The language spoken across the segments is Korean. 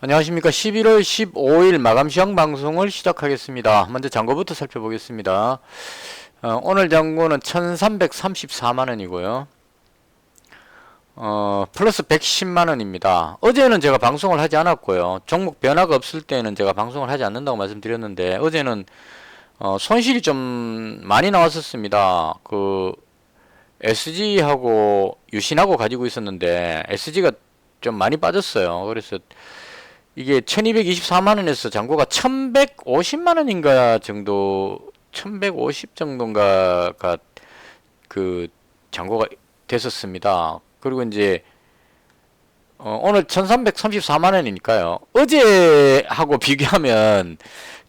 안녕하십니까. 11월 15일 마감 시황 방송을 시작하겠습니다. 먼저 잔고부터 살펴보겠습니다. 오늘 잔고는 1334만원이고요. 플러스 110만원입니다. 어제는 제가 방송을 하지 않았고요. 종목 변화가 없을 때는 제가 방송을 하지 않는다고 말씀드렸는데, 어제는 손실이 좀 많이 나왔었습니다. SG하고 유신하고 가지고 있었는데 SG가 좀 많이 빠졌어요. 그래서 이게 1224만원에서 잔고가 1150만원인가 정도, 1150 정도인가가 그 잔고가 됐었습니다. 그리고 이제 오늘 1334만원이니까요. 어제하고 비교하면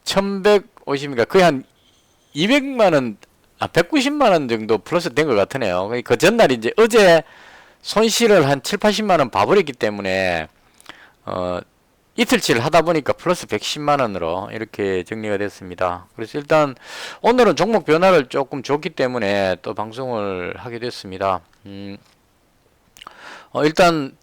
1150이니까 거의 한 200만원, 190만원 정도 플러스 된 것 같으네요. 그 전날 이제 어제 손실을 한 7, 80만원 봐버렸기 때문에 이틀치를 하다 보니까 플러스 110만원으로 이렇게 정리가 됐습니다. 그래서 일단 오늘은 종목 변화를 조금 줬기 때문에 또 방송을 하게 됐습니다. 일단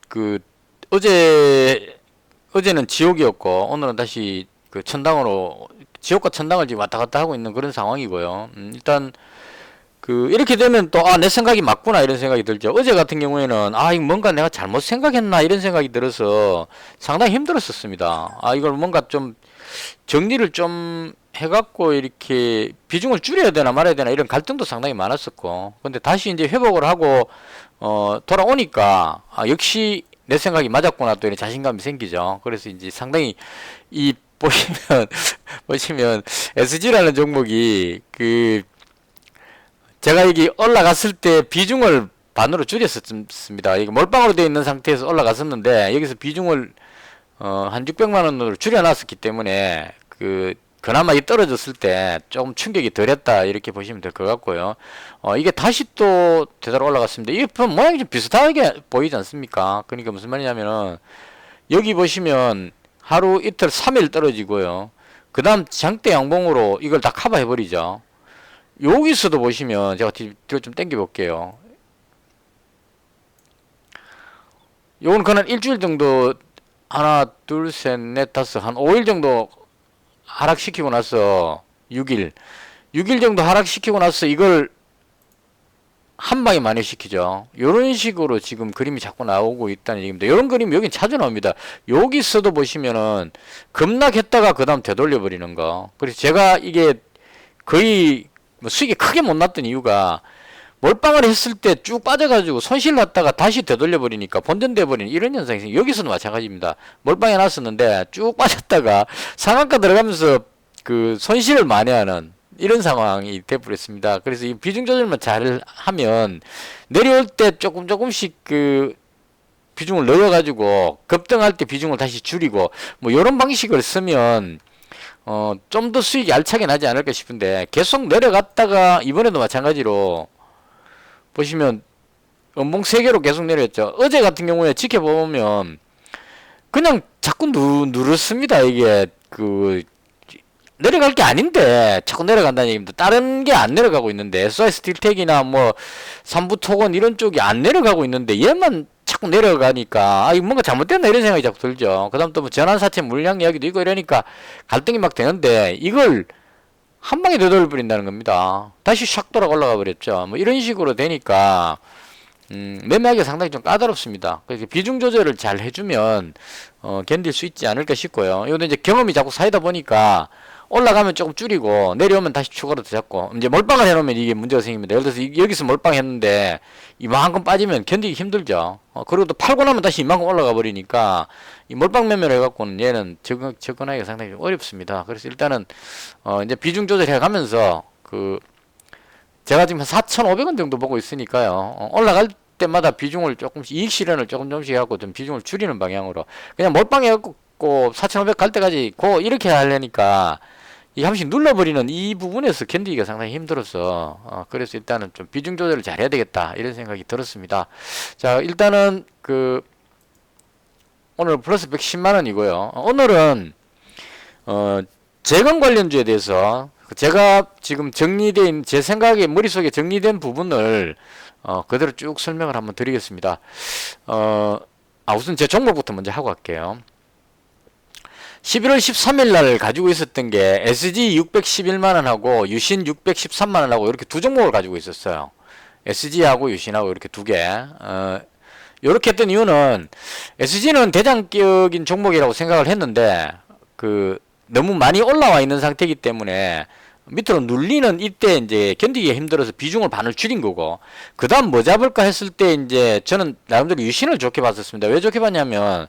어제는 지옥이었고 오늘은 다시 그 천당으로, 지옥과 천당을 지금 왔다 갔다 하고 있는 그런 상황이고요. 일단 이렇게 되면 또, 내 생각이 맞구나, 이런 생각이 들죠. 어제 같은 경우에는, 이거 뭔가 내가 잘못 생각했나, 이런 생각이 들어서 상당히 힘들었었습니다. 이걸 뭔가 좀 정리를 좀 해갖고 이렇게 비중을 줄여야 되나 말아야 되나, 이런 갈등도 상당히 많았었고. 근데 다시 이제 회복을 하고, 돌아오니까, 역시 내 생각이 맞았구나, 또 이런 자신감이 생기죠. 그래서 이제 상당히 보시면, SG라는 종목이, 제가 여기 올라갔을 때 비중을 반으로 줄였었습니다. 이게 몰빵으로 되어 있는 상태에서 올라갔었는데, 여기서 비중을 한 600만원으로 줄여놨었기 때문에 그나마 이 떨어졌을 때 조금 충격이 덜했다, 이렇게 보시면 될 것 같고요. 이게 다시 또 되돌아 올라갔습니다. 이게 모양이 좀 비슷하게 보이지 않습니까? 그러니까 무슨 말이냐면은, 여기 보시면 하루 이틀 3일 떨어지고요. 그 다음 장대 양봉으로 이걸 다 커버해 버리죠. 여기서도 보시면, 제가 뒤로 좀 당겨 볼게요. 요건 그냥 일주일 정도, 하나, 둘, 셋, 넷, 다섯, 한 5일 정도 하락시키고 나서, 6일 정도 하락시키고 나서 이걸 한 방에 만회시키죠. 요런 식으로 지금 그림이 자꾸 나오고 있다는 얘기입니다. 요런 그림 여긴 자주 나옵니다. 여기서도 보시면은 급락했다가 그 다음 되돌려 버리는 거. 그래서 제가 이게 거의 수익이 크게 못 났던 이유가, 몰빵을 했을 때 쭉 빠져가지고 손실 났다가 다시 되돌려 버리니까 본전돼 버리는 이런 현상이 생겨요. 여기서도 마찬가지입니다. 몰빵해 놨었는데 쭉 빠졌다가 상한가 들어가면서 손실을 만회하는 이런 상황이 돼버렸습니다. 그래서 이 비중 조절만 잘 하면 내려올 때 조금씩 비중을 넣어가지고 급등할 때 비중을 다시 줄이고, 뭐 이런 방식을 쓰면 좀 더 수익이 알차게 나지 않을까 싶은데, 계속 내려갔다가 이번에도 마찬가지로 보시면 연봉 3개로 계속 내렸죠. 어제 같은 경우에 지켜보면 그냥 자꾸 누렇습니다. 이게 내려갈 게 아닌데 자꾸 내려간다는 얘기입니다. 다른 게 안 내려가고 있는데, SY 스틸텍이나 뭐 삼부토건 이런 쪽이 안 내려가고 있는데 얘만 자꾸 내려가니까, 이거 뭔가 잘못됐나, 이런 생각이 자꾸 들죠. 그 다음 또 뭐 전환사채 물량 이야기도 있고 이러니까 갈등이 막 되는데, 이걸 한 방에 되돌려 버린다는 겁니다. 다시 샥 돌아 올라가 버렸죠. 뭐 이런 식으로 되니까 매매하기가 상당히 좀 까다롭습니다. 그래서 비중 조절을 잘 해주면 견딜 수 있지 않을까 싶고요. 이것도 이제 경험이 자꾸 쌓이다 보니까 올라가면 조금 줄이고 내려오면 다시 추가로 더 잡고, 이제 몰빵을 해놓으면 이게 문제가 생깁니다. 예를 들어서 여기서 몰빵했는데 이만큼 빠지면 견디기 힘들죠. 그리고 또 팔고 나면 다시 이만큼 올라가 버리니까 이 몰빵 매매를 해갖고는 얘는 접근하기가 상당히 좀 어렵습니다. 그래서 일단은 이제 비중 조절해 가면서 제가 지금 한 4,500원 정도 보고 있으니까요. 올라갈 때마다 비중을 조금씩, 이익 실현을 조금씩 해갖고 좀 비중을 줄이는 방향으로, 그냥 몰빵해갖고 4,500 갈 때까지 이렇게 하려니까 이 한 번씩 눌러버리는 이 부분에서 견디기가 상당히 힘들어서, 그래서 일단은 좀 비중 조절을 잘 해야 되겠다, 이런 생각이 들었습니다. 자, 일단은 오늘 플러스 110만원이고요. 오늘은 재건 관련주에 대해서 제가 지금 정리된, 제 생각에 머릿속에 정리된 부분을 그대로 쭉 설명을 한번 드리겠습니다. 우선 제 종목부터 먼저 하고 갈게요. 11월 13일 날 가지고 있었던 게 SG 611만원하고 유신 613만원하고 이렇게 두 종목을 가지고 있었어요. SG하고 유신하고 이렇게 두 개. 요렇게 했던 이유는 SG는 대장격인 종목이라고 생각을 했는데 너무 많이 올라와 있는 상태이기 때문에 밑으로 눌리는 이때 이제 견디기가 힘들어서 비중을 반을 줄인 거고, 그 다음 뭐 잡을까 했을 때 이제 저는 나름대로 유신을 좋게 봤었습니다. 왜 좋게 봤냐면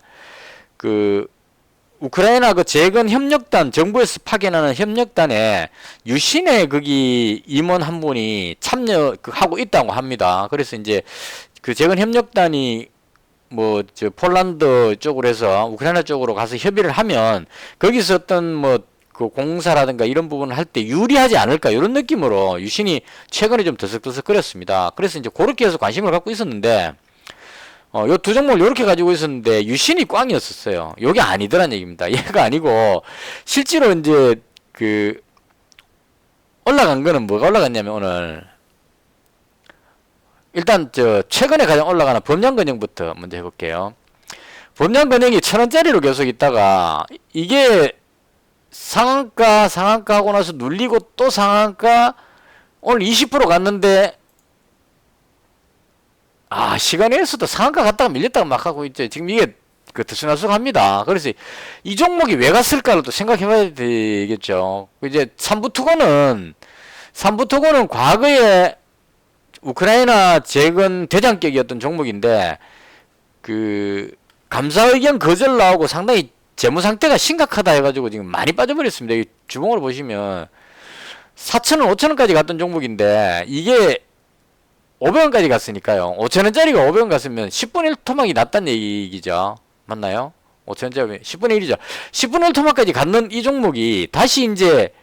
우크라이나 재건 협력단, 정부에서 파견하는 협력단에 유신의 거기 임원 한 분이 참여하고 있다고 합니다. 그래서 이제 재건 협력단이 폴란드 쪽으로 해서 우크라이나 쪽으로 가서 협의를 하면 거기서 어떤 공사라든가 이런 부분을 할 때 유리하지 않을까 이런 느낌으로 유신이 최근에 좀 더석더석거렸습니다. 그래서 이제 그렇게 해서 관심을 갖고 있었는데 요 두 종목을 이렇게 가지고 있었는데 유신이 꽝이었었어요. 요게 아니더란 얘기입니다. 얘가 아니고 실제로 이제 올라간 거는 뭐가 올라갔냐면 오늘 일단 최근에 가장 올라가는 범량건영부터 먼저 해볼게요. 범량건영이 1,000원짜리로 계속 있다가 이게 상한가 하고 나서 눌리고 또 상한가 오늘 20% 갔는데 시간에서도 상한가 갔다가 밀렸다가 막 하고 있죠. 지금 이게 들쑥날쑥합니다. 그래서 이 종목이 왜 갔을까를 또 생각해 봐야 되겠죠. 이제 삼부토건은 과거에 우크라이나 재건 대장격이었던 종목인데 감사 의견 거절 나오고 상당히 재무 상태가 심각하다 해가지고 지금 많이 빠져버렸습니다. 이 주봉을 보시면 4,000원, 5,000원까지 갔던 종목인데 이게 500원까지 갔으니까요. 5,000원짜리가 500원 갔으면 10분의 1 토막이 났다는 얘기죠. 맞나요? 5,000원짜리 10분의 1이죠. 10분의 1 토막까지 갔는 이 종목이 다시 이제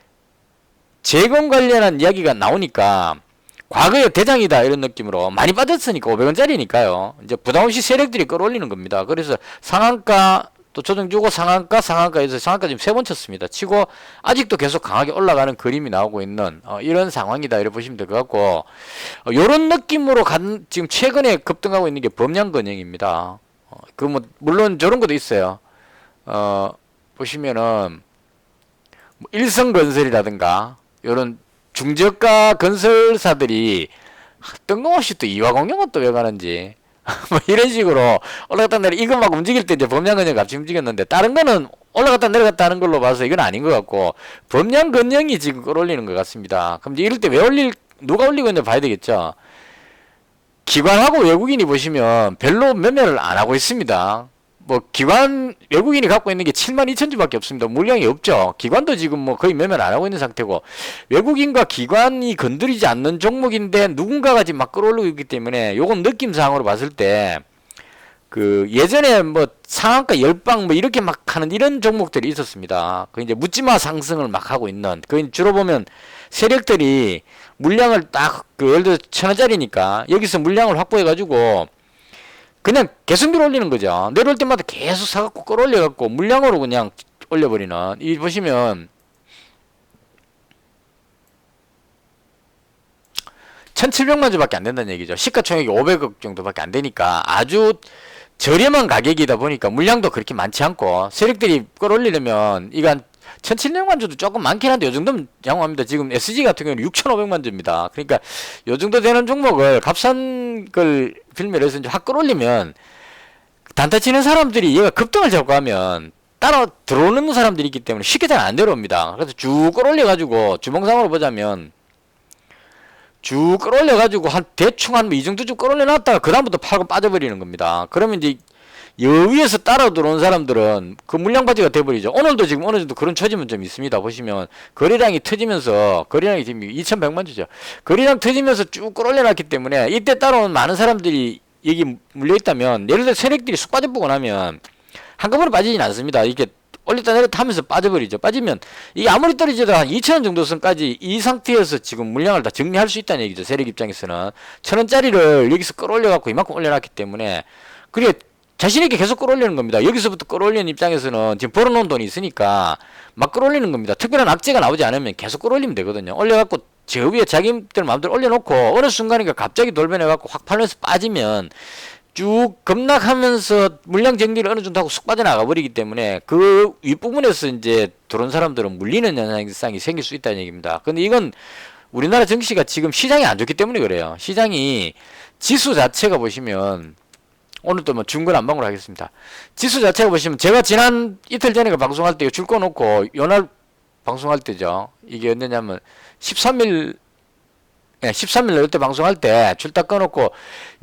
재건 관련한 이야기가 나오니까 과거의 대장이다 이런 느낌으로 많이 빠졌으니까 500원짜리니까요. 이제 부담없이 세력들이 끌어올리는 겁니다. 그래서 상한가 또 조정 주고 상한가에서 상한가 지금 3번 쳤습니다. 치고 아직도 계속 강하게 올라가는 그림이 나오고 있는 이런 상황이다 이렇게 보시면 될 것 같고, 요런 느낌으로 지금 최근에 급등하고 있는 게 범량건영입니다. 물론 저런 것도 있어요. 보시면은 일성건설이라든가 요런 중저가 건설사들이 뜬금없이 또 이화공영은 또 왜 가는지 이런 식으로 올라갔다 내려 이거 막 움직일 때 이제 범량건영 같이 움직였는데 다른 거는 올라갔다 내려갔다 하는 걸로 봐서 이건 아닌 것 같고 범량건영이 지금 끌어올리는 것 같습니다. 그럼 이제 이럴 때 누가 올리고 있는지 봐야 되겠죠. 기관하고 외국인이 보시면 별로 매매를 안 하고 있습니다. 외국인이 갖고 있는 게 72,000주밖에 없습니다. 물량이 없죠. 기관도 지금 거의 매매를 안 하고 있는 상태고, 외국인과 기관이 건드리지 않는 종목인데 누군가가 지금 막 끌어올리고 있기 때문에 요건 느낌상으로 봤을 때 예전에 상한가 열방 이렇게 막 하는 이런 종목들이 있었습니다. 이제 묻지마 상승을 막 하고 있는, 주로 보면 세력들이 물량을 딱 예를 들어 1,000원짜리니까 여기서 물량을 확보해가지고 그냥 계속 밀어올리는 거죠. 내려올 때마다 계속 사갖고 끌어올려갖고 물량으로 그냥 올려버리는. 이 보시면 1,700만 주밖에 안 된다는 얘기죠. 시가총액이 500억 정도밖에 안 되니까 아주 저렴한 가격이다 보니까 물량도 그렇게 많지 않고 세력들이 끌어올리려면 이거 한 1,700만 주도 조금 많긴 한데 요 정도면 양호합니다. 지금 SG 같은 경우는 6,500만 주입니다. 그러니까 요 정도 되는 종목을 값싼 걸 빌미를 해서 이제 확 끌어올리면 단타 치는 사람들이 얘가 급등을 잡고 하면 따라 들어오는 사람들이 있기 때문에 쉽게 잘 안 내려옵니다. 그래서 쭉 끌어올려가지고 주봉상으로 보자면 쭉 끌어올려가지고 대충 한 이 정도 쭉 끌어올려놨다가 그 다음부터 팔고 빠져버리는 겁니다. 그러면 이제 여기에서 따라 들어온 사람들은 물량 바지가 돼버리죠. 오늘도 지금 어느 정도 그런 처짐은 좀 있습니다. 보시면 거래량이 터지면서 거래량이 지금 2,100만 주죠. 거래량 터지면서 쭉 끌어올려놨기 때문에 이때 따라온 많은 사람들이 여기 물려있다면 예를 들어 세력들이 쑥 빠져보고 나면 한꺼번에 빠지진 않습니다. 이게 올렸다 내렸다 하면서 빠져버리죠. 빠지면 이게 아무리 떨어지도 한 2,000원 정도 선까지 이 상태에서 지금 물량을 다 정리할 수 있다는 얘기죠. 세력 입장에서는 1,000원짜리를 여기서 끌어올려갖고 이만큼 올려놨기 때문에 그게 자신있게 계속 끌어올리는 겁니다. 여기서부터 끌어올리는 입장에서는 지금 벌어놓은 돈이 있으니까 막 끌어올리는 겁니다. 특별한 악재가 나오지 않으면 계속 끌어올리면 되거든요. 올려갖고 저 위에 자기들 마음대로 올려놓고 어느 순간인가 갑자기 돌변해갖고 확 팔면서 빠지면 쭉 급락하면서 물량 정리를 어느 정도 하고 쑥 빠져나가 버리기 때문에 그 윗부분에서 이제 들어온 사람들은 물리는 현상이 생길 수 있다는 얘기입니다. 근데 이건 우리나라 증시가 지금 시장이 안 좋기 때문에 그래요. 시장이 지수 자체가 보시면 오늘 또 뭐 중구난방으로 하겠습니다. 지수 자체가 보시면 제가 지난 이틀 전에 방송할 때 줄 꺼놓고 요날 방송할 때죠. 이게 언제냐면 13일 예, 13일 이때 방송할 때 줄 딱 꺼놓고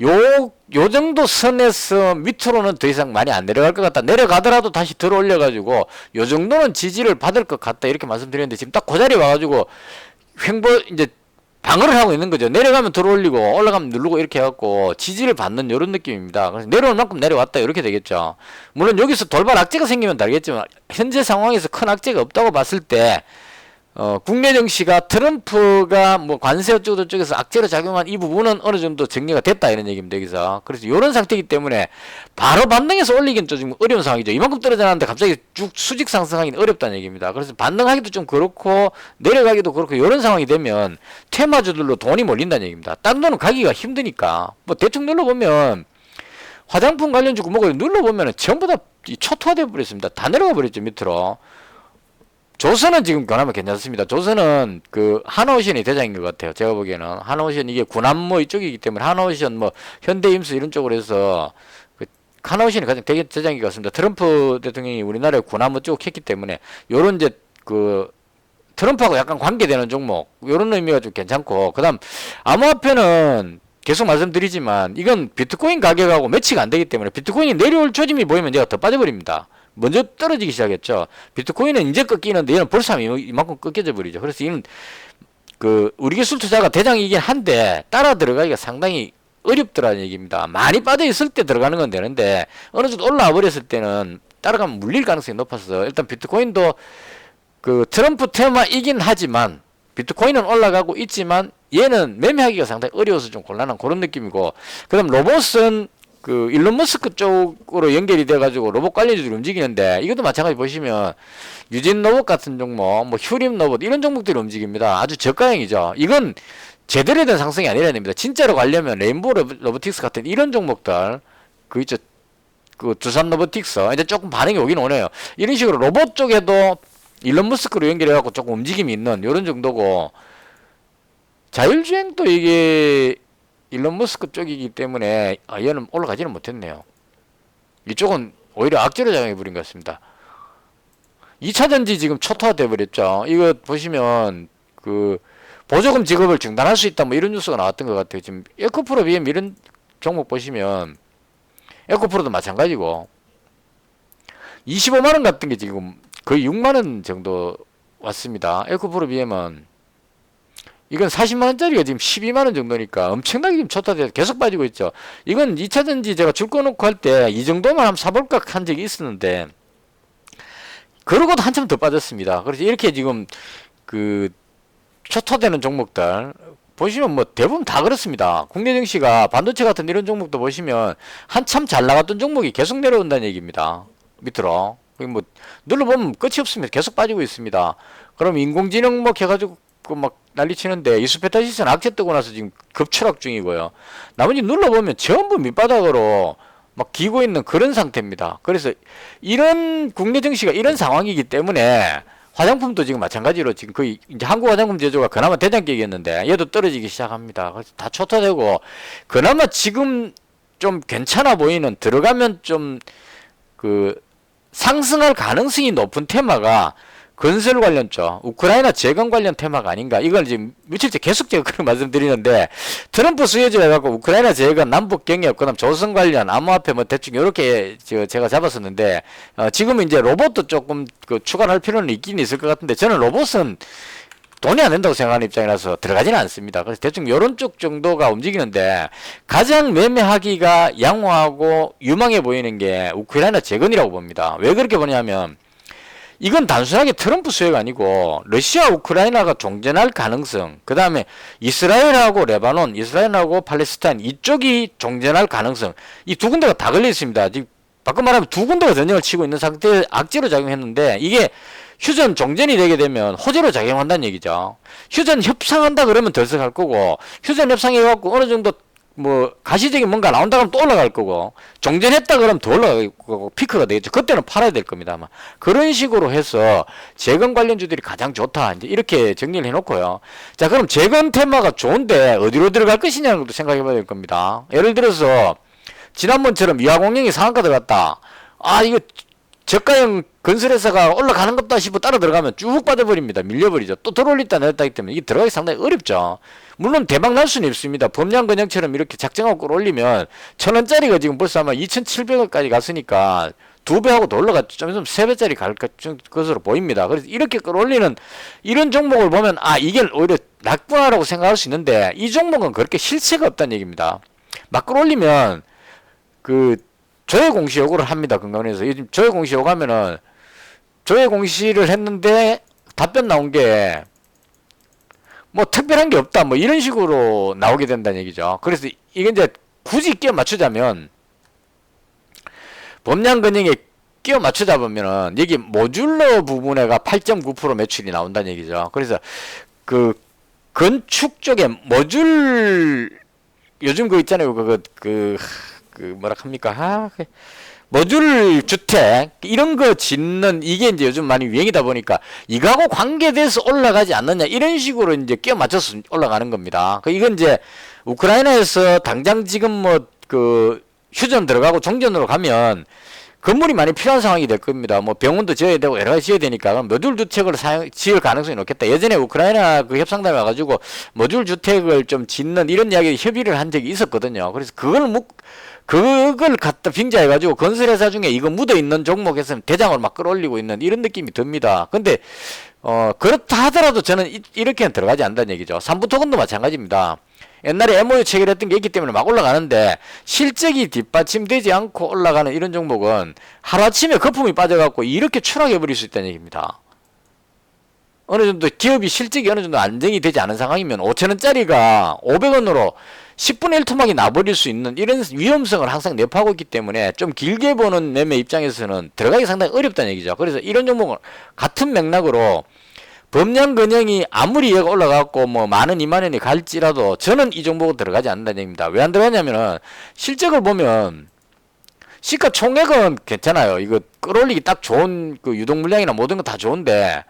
요 정도 선에서 밑으로는 더 이상 많이 안 내려갈 것 같다. 내려가더라도 다시 들어 올려가지고 요 정도는 지지를 받을 것 같다. 이렇게 말씀드렸는데 지금 딱 그 자리에 와가지고 이제 방어를 하고 있는 거죠. 내려가면 들어 올리고 올라가면 누르고 이렇게 해갖고 지지를 받는 이런 느낌입니다. 그래서 내려올 만큼 내려왔다 이렇게 되겠죠. 물론 여기서 돌발 악재가 생기면 다르겠지만 현재 상황에서 큰 악재가 없다고 봤을 때 국내 증시가 트럼프가 뭐 관세 어쩌고 저쩌고에서 악재로 작용한 이 부분은 어느 정도 정리가 됐다 이런 얘기입니다. 여기서. 그래서 이런 상태이기 때문에 바로 반등해서 올리기는 좀 어려운 상황이죠. 이만큼 떨어져나왔는데 갑자기 쭉 수직 상승하기는 어렵다는 얘기입니다. 그래서 반등하기도 좀 그렇고 내려가기도 그렇고 이런 상황이 되면 테마주들로 돈이 몰린다는 얘기입니다. 딴 돈은 가기가 힘드니까 뭐 대충 눌러보면 화장품 관련주 구목을 눌러보면 전부 다 초토화되어 버렸습니다. 다 내려가 버렸죠 밑으로. 조선은 지금 그나마 괜찮습니다. 조선은 그 한오션이 대장인 것 같아요. 제가 보기에는 한오션 이게 군함모 이쪽이기 때문에 한오션 뭐 현대임수 이런 쪽으로 해서 그 한오션이 가장 대장인 것 같습니다. 트럼프 대통령이 우리나라에 군함모 쪽 했기 때문에 요런 이제 그 트럼프하고 약간 관계되는 종목 요런 의미가 좀 괜찮고 그다음 암호화폐는 계속 말씀드리지만 이건 비트코인 가격하고 매치가 안 되기 때문에 비트코인이 내려올 조짐이 보이면 제가 더 빠져버립니다. 먼저 떨어지기 시작했죠. 비트코인은 이제 꺾이는데 얘는 벌써 이만큼 꺾여져 버리죠. 그래서 이는 그 우리 기술 투자가 대장이긴 한데 따라 들어가기가 상당히 어렵더라는 얘기입니다. 많이 빠져 있을 때 들어가는 건 되는데 어느 정도 올라와 버렸을 때는 따라가면 물릴 가능성이 높아서 일단 비트코인도 그 트럼프 테마이긴 하지만 비트코인은 올라가고 있지만 얘는 매매하기가 상당히 어려워서 좀 곤란한 그런 느낌이고 그다음 로봇은 그 일론 머스크 쪽으로 연결이 돼가지고 로봇 관련주들이 움직이는데 이것도 마찬가지 보시면 유진 로봇 같은 종목, 뭐 휴림 로봇 이런 종목들이 움직입니다. 아주 저가형이죠. 이건 제대로 된 상승이 아니라는 겁니다. 진짜로 가려면 레인보우 로보틱스 같은 이런 종목들 그 있죠. 그 두산 로보틱스 이제 조금 반응이 오긴 오네요. 이런 식으로 로봇 쪽에도 일론 머스크로 연결해갖고 조금 움직임이 있는 이런 정도고 자율주행도 이게 일론 머스크 쪽이기 때문에 얘는 올라가지는 못했네요. 이쪽은 오히려 악재로 작용해버린 것 같습니다. 2차전지 지금 초토화돼 버렸죠. 이거 보시면 그 보조금 지급을 중단할 수 있다 뭐 이런 뉴스가 나왔던 것 같아요. 지금 에코프로 BM 이런 종목 보시면 에코프로도 마찬가지고 25만원 같은 게 지금 거의 6만원 정도 왔습니다. 에코프로 BM은 이건 40만원짜리가 지금 12만원 정도니까 엄청나게 지금 초토화돼서 계속 빠지고 있죠. 이건 2차전지 제가 줄 꺼놓고 할 때 이 정도만 한번 사볼까 한 적이 있었는데 그러고도 한참 더 빠졌습니다. 그래서 이렇게 지금 그 초토화되는 종목들 보시면 뭐 대부분 다 그렇습니다. 국내 증시가 반도체 같은 이런 종목도 보시면 한참 잘 나갔던 종목이 계속 내려온다는 얘기입니다. 밑으로. 뭐 눌러보면 끝이 없습니다. 계속 빠지고 있습니다. 그럼 인공지능 뭐 해가지고 막 난리치는데 이수페타시스는 악재 뜨고 나서 지금 급추락 중이고요. 나머지 눌러보면 전부 밑바닥으로 막 기고 있는 그런 상태입니다. 그래서 이런 국내 증시가 이런 상황이기 때문에 화장품도 지금 마찬가지로 지금 거의 이제 한국 화장품 제조가 그나마 대장격이었는데 얘도 떨어지기 시작합니다. 그래서 다 초토되고 그나마 지금 좀 괜찮아 보이는 들어가면 좀 그 상승할 가능성이 높은 테마가 건설 관련 쪽, 우크라이나 재건 관련 테마가 아닌가. 이걸 지금 며칠째 계속 제가 그런 말씀드리는데 트럼프 수혜주 해갖고 우크라이나 재건, 남북 경협, 그다음 조선 관련, 암호화폐 뭐 대충 이렇게 제가 잡았었는데 지금은 이제 로봇도 조금 그 추가할 필요는 있긴 있을 것 같은데 저는 로봇은 돈이 안 된다고 생각하는 입장이라서 들어가지는 않습니다. 그래서 대충 요런 쪽 정도가 움직이는데 가장 매매하기가 양호하고 유망해 보이는 게 우크라이나 재건이라고 봅니다. 왜 그렇게 보냐면 이건 단순하게 트럼프 수혜가 아니고 러시아 우크라이나가 종전할 가능성 그 다음에 이스라엘하고 레바논 이스라엘하고 팔레스타인 이쪽이 종전할 가능성 이 두 군데가 다 걸려 있습니다. 지금 바꿔 말하면 두 군데가 전쟁을 치고 있는 상태에 악재로 작용했는데 이게 휴전 종전이 되게 되면 호재로 작용한다는 얘기죠. 휴전 협상한다 그러면 덜썩할 거고 휴전 협상해갖고 어느 정도 뭐 가시적인 뭔가 나온다 그러면 또 올라갈 거고 정전했다 그러면 더 올라갈 거고 피크가 되겠죠. 그때는 팔아야 될 겁니다. 아마 그런 식으로 해서 재건 관련주들이 가장 좋다 이제 이렇게 정리를 해놓고요. 자, 그럼 재건 테마가 좋은데 어디로 들어갈 것이냐는 것도 생각해봐야 될 겁니다. 예를 들어서 지난번처럼 위화공룡이 상한가 들어갔다. 아, 이거 저가형 건설회사가 올라가는 것다 싶어 따라 들어가면 쭉 빠져버립니다. 밀려버리죠. 또 들어올렸다 내렸다 하기 때문에 이게 들어가기 상당히 어렵죠. 물론 대박 날 수는 있습니다. 범량건영처럼 이렇게 작정하고 끌어올리면 1,000원짜리가 지금 벌써 아마 2,700원까지 갔으니까 2배하고 더 올라갔죠. 좀 있으면 3배짜리 갈 것으로 보입니다. 그래서 이렇게 끌어올리는 이런 종목을 보면 아, 이게 오히려 낫구나라고 생각할 수 있는데 이 종목은 그렇게 실체가 없다는 얘기입니다. 막 끌어올리면 그 조회 공시 요구를 합니다. 금감원에서. 요즘 조회 공시 요구하면은 조회 공시를 했는데 답변 나온 게 뭐 특별한 게 없다 뭐 이런 식으로 나오게 된다는 얘기죠. 그래서 이게 이제 굳이 끼워 맞추자면 범량건영에 끼워 맞추다 보면은 여기 모듈러 부분에가 8.9% 매출이 나온다는 얘기죠. 그래서 그 건축 쪽에 모듈 요즘 그 있잖아요. 그 뭐라 합니까? 모듈 주택 이런 거 짓는 이게 이제 요즘 많이 유행이다 보니까 이거하고 관계돼서 올라가지 않느냐 이런 식으로 이제 끼워 맞춰서 올라가는 겁니다. 이건 이제 우크라이나에서 당장 지금 뭐 그 휴전 들어가고 종전으로 가면 건물이 많이 필요한 상황이 될 겁니다. 뭐 병원도 지어야 되고 여러 가지 지어야 되니까 모듈 주택을 지을 가능성이 높겠다. 예전에 우크라이나 그 협상단에 와가지고 모듈 주택을 좀 짓는 이런 이야기 협의를 한 적이 있었거든요. 그래서 그걸 갖다 빙자해가지고 건설회사 중에 이거 묻어있는 종목에서는 대장을 막 끌어올리고 있는 이런 느낌이 듭니다. 근데 그렇다 하더라도 저는 이렇게는 들어가지 않는다는 얘기죠. 삼부토건도 마찬가지입니다. 옛날에 MOU 체결했던 게 있기 때문에 막 올라가는데 실적이 뒷받침되지 않고 올라가는 이런 종목은 하루아침에 거품이 빠져갖고 이렇게 추락해버릴 수 있다는 얘기입니다. 어느 정도 기업이 실적이 어느 정도 안정이 되지 않은 상황이면 5천원짜리가 500원으로 10분의 1 토막이 나버릴 수 있는 이런 위험성을 항상 내포하고 있기 때문에 좀 길게 보는 매매 입장에서는 들어가기 상당히 어렵다는 얘기죠. 그래서 이런 종목은 같은 맥락으로 범량건영이 아무리 얘가 올라가고 뭐 만원 2만원이 갈지라도 저는 이 종목은 들어가지 않는다는 얘기입니다. 왜 안 들어가냐면은 실적을 보면 시가 총액은 괜찮아요. 이거 끌어올리기 딱 좋은 그 유동 물량이나 모든 거 다 좋은데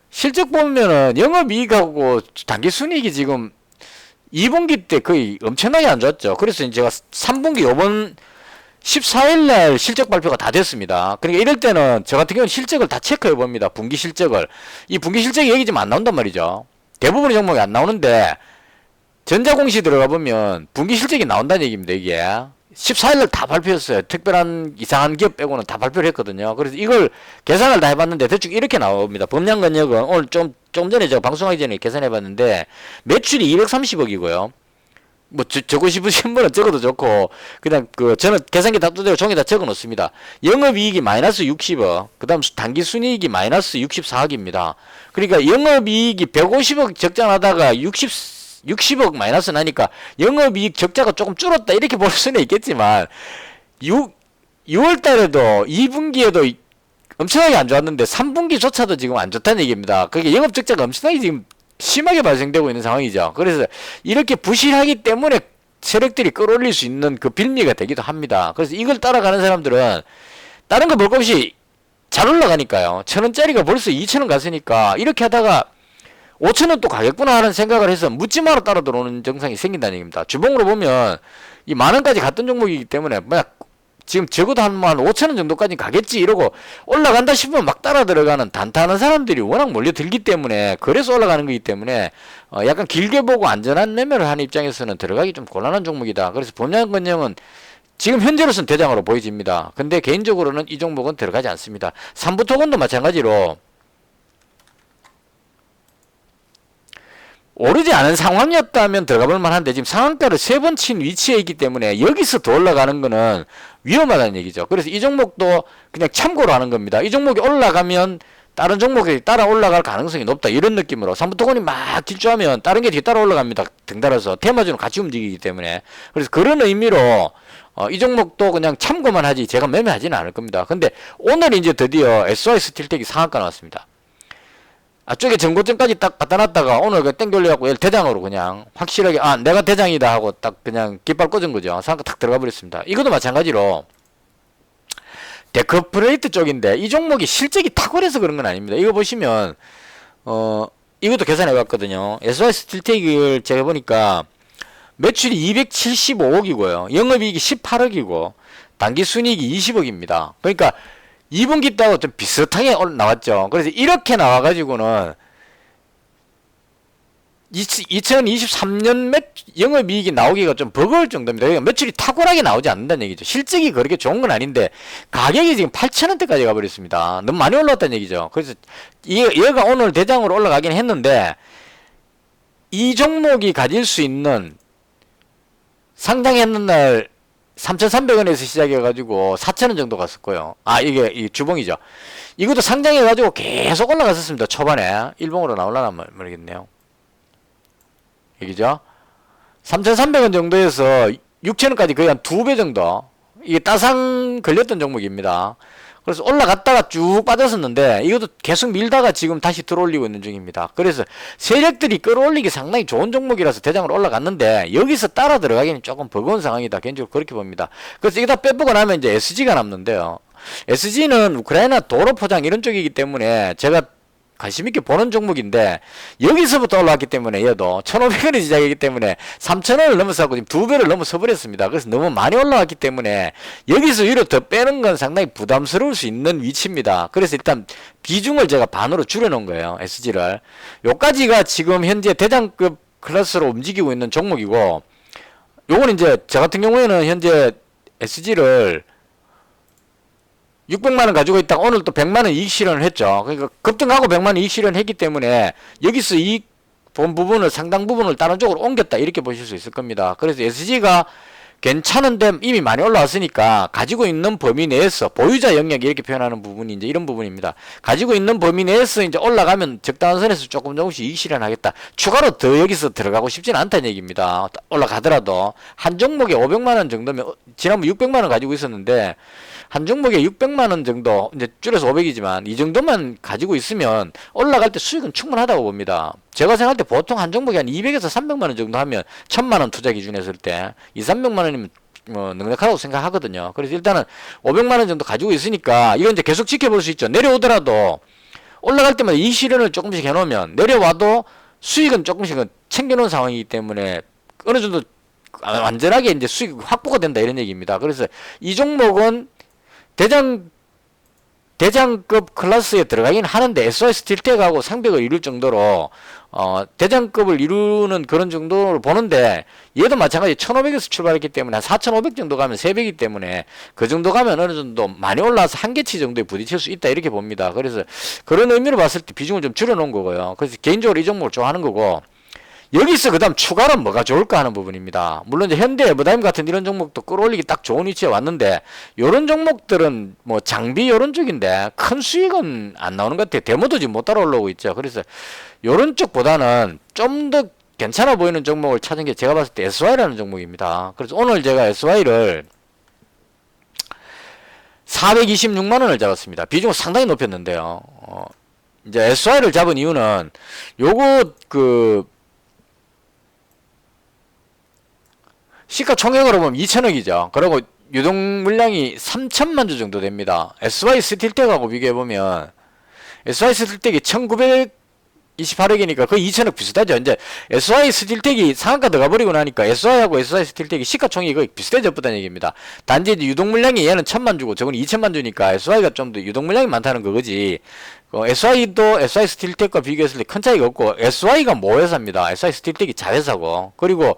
실적 보면은 영업이익하고 당기순이익이 지금 2분기 때 거의 엄청나게 안 좋았죠. 그래서 제가 3분기 요번 14일날 실적 발표가 다 됐습니다. 그러니까 이럴 때는 저 같은 경우는 실적을 다 체크해 봅니다. 분기 실적을. 이 분기 실적이 얘기 좀 안 나온단 말이죠. 대부분의 종목이 안 나오는데 전자공시 들어가 보면 분기 실적이 나온다는 얘기입니다. 이게 14일날 다 발표했어요. 특별한 이상한 기업 빼고는 다 발표를 했거든요. 그래서 이걸 계산을 다 해봤는데 대충 이렇게 나옵니다. 범량건영은 오늘 좀 전에 제가 방송하기 전에 계산해봤는데 매출이 230억이고요. 뭐 적고 싶으신 분은 적어도 좋고 그냥 저는 계산기 다 두대로 종이 다 적어 놓습니다. 영업이익이 마이너스 60억, 그 다음 당기순이익이 마이너스 64억입니다. 그러니까 영업이익이 150억 적자나다가 60억 마이너스 나니까 영업이익 적자가 조금 줄었다 이렇게 볼 수는 있겠지만 6월 달에도 2분기에도 엄청나게 안 좋았는데 3분기조차도 지금 안 좋다는 얘기입니다. 그게 영업 적자가 엄청나게 지금 심하게 발생되고 있는 상황이죠. 그래서 이렇게 부실하기 때문에 세력들이 끌어올릴 수 있는 그 빌미가 되기도 합니다. 그래서 이걸 따라가는 사람들은 다른 거 볼 것 없이 잘 올라가니까요. 1,000원짜리가 벌써 2,000원 갔으니까 이렇게 하다가 5,000원 또 가겠구나 하는 생각을 해서 묻지마로 따라 들어오는 증상이 생긴다는 얘기입니다. 주봉으로 보면 이 만원까지 갔던 종목이기 때문에 뭐야 지금 적어도 한 5,000원 정도까지 가겠지 이러고 올라간다 싶으면 막 따라 들어가는 단타하는 사람들이 워낙 몰려들기 때문에 그래서 올라가는 거기 때문에 약간 길게 보고 안전한 매매를 하는 입장에서는 들어가기 좀 곤란한 종목이다. 그래서 범량건영은 지금 현재로서는 대장으로 보여집니다. 근데 개인적으로는 이 종목은 들어가지 않습니다. 삼부토건도 마찬가지로 오르지 않은 상황이었다면 들어가 볼 만한데 지금 상한가를 3번 친 위치에 있기 때문에 여기서 더 올라가는 거는 위험하다는 얘기죠. 그래서 이 종목도 그냥 참고로 하는 겁니다. 이 종목이 올라가면 다른 종목이 따라 올라갈 가능성이 높다 이런 느낌으로 삼부토건이 막 길주하면 다른 게 뒤따라 올라갑니다. 등달아서 테마주는 같이 움직이기 때문에 그래서 그런 의미로 이 종목도 그냥 참고만 하지 제가 매매하지는 않을 겁니다. 근데 오늘 이제 드디어 SY 스틸텍이 상한가 나왔습니다. 쪽에 정보점까지 딱 갖다 놨다가 오늘 그 땡돌려갖고 얘를 대장으로 그냥 확실하게 내가 대장이다 하고 딱 그냥 깃발 꽂은 거죠. 상가 탁 들어가 버렸습니다. 이것도 마찬가지로 데커프레이트 쪽인데 이 종목이 실적이 탁월해서 그런 건 아닙니다. 이거 보시면 이것도 계산해 봤거든요. SY 스틸텍을 제가 보니까 매출이 275억이고요. 영업이익이 18억이고 당기순이익이 20억입니다. 그러니까 2분기 때하고 좀 비슷하게 나왔죠. 그래서 이렇게 나와가지고는 2023년 영업이익이 나오기가 좀 버거울 정도입니다. 그러니까 매출이 탁월하게 나오지 않는다는 얘기죠. 실적이 그렇게 좋은 건 아닌데 가격이 지금 8,000원대까지 가버렸습니다. 너무 많이 올랐다는 얘기죠. 그래서 얘가 오늘 대장으로 올라가긴 했는데 이 종목이 가질 수 있는 상장했는 날 3,300원에서 시작해가지고 4,000원 정도 갔었고요. 이게 이 주봉이죠. 이것도 상장해가지고 계속 올라갔었습니다. 초반에 일봉으로 나올라나 모르겠네요. 여기죠. 3,300원 정도에서 6,000원까지 거의 한 2배 정도 이게 따상 걸렸던 종목입니다. 그래서 올라갔다가 쭉 빠졌었는데 이것도 계속 밀다가 지금 다시 들어올리고 있는 중입니다. 그래서 세력들이 끌어올리기 상당히 좋은 종목이라서 대장으로 올라갔는데 여기서 따라 들어가기는 조금 버거운 상황이다. 개인적으로 그렇게 봅니다. 그래서 이거 다 빼보고 나면 이제 SG가 남는데요. SG는 우크라이나 도로 포장 이런 쪽이기 때문에 제가 관심있게 보는 종목인데 여기서부터 올라왔기 때문에 얘도 1,500원이 시작이기 때문에 3,000원을 넘어서고 지금 2배를 넘어서 버렸습니다. 그래서 너무 많이 올라왔기 때문에 여기서 위로 더 빼는 건 상당히 부담스러울 수 있는 위치입니다. 그래서 일단 비중을 제가 반으로 줄여놓은 거예요. SG를. 요까지가 지금 현재 대장급 클래스로 움직이고 있는 종목이고 요거는 이제 저 같은 경우에는 현재 SG를 600만원 가지고 있다가 오늘 또 100만원 이익 실현을 했죠. 그러니까 급등하고 100만원 이익 실현을 했기 때문에 여기서 이익 본 부분을 상당 부분을 다른 쪽으로 옮겼다 이렇게 보실 수 있을 겁니다. 그래서 SG가 괜찮은데 이미 많이 올라왔으니까 가지고 있는 범위 내에서 보유자 영역 이렇게 표현하는 부분이 이제 이런 부분입니다. 가지고 있는 범위 내에서 이제 올라가면 적당한 선에서 조금씩 이익 실현하겠다. 추가로 더 여기서 들어가고 싶지는 않다는 얘기입니다. 올라가더라도 한 종목에 500만원 정도면 지난번 600만원 가지고 있었는데 한 종목에 600만원 정도, 이제 줄여서 500이지만, 이 정도만 가지고 있으면 올라갈 때 수익은 충분하다고 봅니다. 제가 생각할 때 보통 한 종목에 한 200에서 300만원 정도 하면, 1,000만원 투자 기준에 했을 때, 200~300만원이면, 넉넉하다고 생각하거든요. 그래서 일단은 500만원 정도 가지고 있으니까, 이건 이제 계속 지켜볼 수 있죠. 내려오더라도, 올라갈 때마다 이 실현을 조금씩 해놓으면, 내려와도 수익은 조금씩은 챙겨놓은 상황이기 때문에, 어느 정도 완전하게 이제 수익 확보가 된다 이런 얘기입니다. 그래서 이 종목은 대장급 클래스에 들어가긴 하는데 SY 스틸텍하고 상벽을 이룰 정도로 대장급을 이루는 그런 정도로 보는데 얘도 마찬가지 1,500에서 출발했기 때문에 한 4,500 정도 가면 3배이기 때문에 그 정도 가면 어느 정도 많이 올라와서 한계치 정도에 부딪힐 수 있다 이렇게 봅니다. 그래서 그런 의미로 봤을 때 비중을 좀 줄여놓은 거고요. 그래서 개인적으로 이 종목을 좋아하는 거고 여기서 그 다음 추가로 뭐가 좋을까 하는 부분입니다. 물론 이제 현대 에버다임 같은 이런 종목도 끌어올리기 딱 좋은 위치에 왔는데 요런 종목들은 뭐 장비 요런 쪽인데 큰 수익은 안 나오는 것 같아요. 데모도 지금 못 따라 올라오고 있죠. 그래서 요런 쪽보다는 좀 더 괜찮아 보이는 종목을 찾은 게 제가 봤을 때 SY라는 종목입니다. 그래서 오늘 제가 SY를 426만원을 잡았습니다. 비중을 상당히 높였는데요. 이제 SY를 잡은 이유는 요거 시가총액으로 보면 2천억이죠. 그리고 유동 물량이 3천만 주 정도 됩니다. SY 스틸텍하고 비교해보면 SY 스틸텍이 1928억이니까 거의 2천억 비슷하죠. 이제 SY 스틸텍이 상한가 들어가 버리고 나니까 SY하고 SY 스틸텍이 시가총액이 거의 비슷해졌다는 얘기입니다. 단지 이제 유동 물량이 얘는 1,000만 주고 저건 2천만 주니까 SY가 좀 더 유동 물량이 많다는 거지. SY도 SY 스틸텍과 비교했을 때 큰 차이가 없고 SY가 모회사입니다. SY 스틸텍이 자회사고 그리고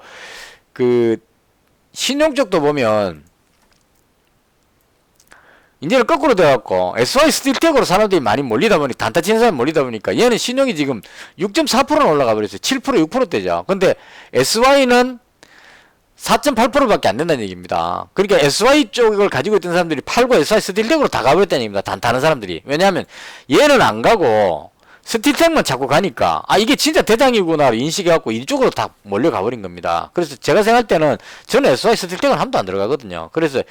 신용 쪽도 보면 이제는 거꾸로 돼갖고 SY 스틸텍으로 사람들이 많이 몰리다 보니 단타 치는 사람이 몰리다 보니까 얘는 신용이 지금 6.4%는 올라가 버렸어요. 7% 6%대죠. 근데 SY는 4.8%밖에 안 된다는 얘기입니다. 그러니까 SY 쪽을 가지고 있던 사람들이 팔고 SY 스틸텍으로 다 가버렸다는 얘기입니다. 단타하는 사람들이. 왜냐하면 얘는 안 가고 스틸텍만 자꾸 가니까 이게 진짜 대장이구나 인식해갖고 이쪽으로 다 몰려가 버린 겁니다. 그래서 제가 생각할 때는 저는 SY 스틸텍은 한도 안 들어가거든요. 그래서